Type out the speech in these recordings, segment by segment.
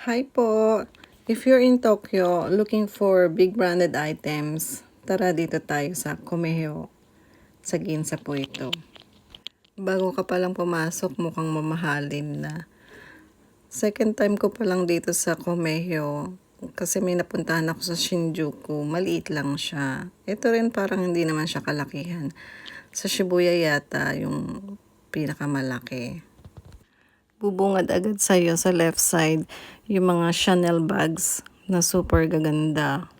Hi po! If you're in Tokyo looking for big branded items, tara dito tayo sa Komeho. Sa Ginza po ito. Bago ka palang pumasok, mukhang mamahalin na. Second time ko palang dito sa Komeho kasi may napuntahan ako sa Shinjuku. Maliit lang siya. Ito rin parang hindi naman siya kalakihan. Sa Shibuya yata yung pinakamalaki. Bubungad agad sa'yo sa left side yung mga Chanel bags na super gaganda.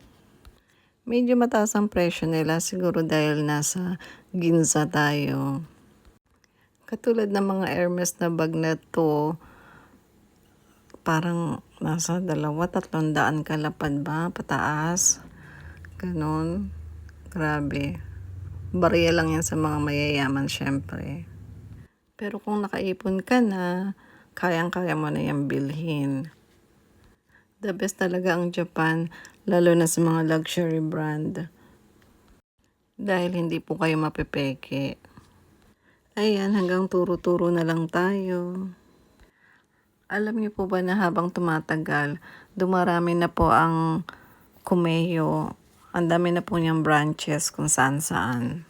Medyo mataas ang presyo nila siguro dahil nasa Ginza tayo. Katulad ng mga Hermes na bag na to, parang nasa 200-300 kalapad ba pataas. Ganon. Grabe. Barya lang yan sa mga mayayaman syempre. Pero kung nakaipon ka na, kayang-kaya mo na yung bilhin. The best talaga ang Japan, lalo na sa mga luxury brand. Dahil hindi po kayo mapepeke. Ayan, hanggang turo-turo na lang tayo. Alam niyo po ba na habang tumatagal, dumarami na po ang Komeho. Ang dami na po niyang branches kung saan-saan.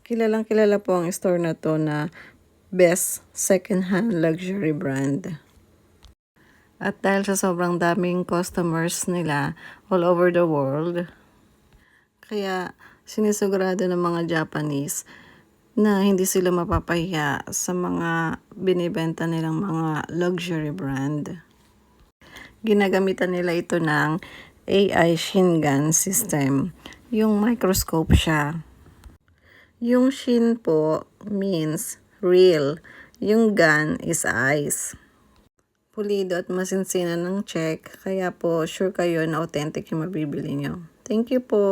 Kilalang kilala po ang store na to na best second-hand luxury brand. At dahil sa sobrang daming customers nila all over the world, kaya sinisigurado ng mga Japanese na hindi sila mapapahiya sa mga binibenta nilang mga luxury brand. Ginagamitan nila ito ng AI Shingan system. Yung microscope siya. Yung Shin po means real. Yung Gan is eyes. Pulido at masinsinan ng check, kaya po sure kayo na authentic yung mabibili nyo. Thank you po!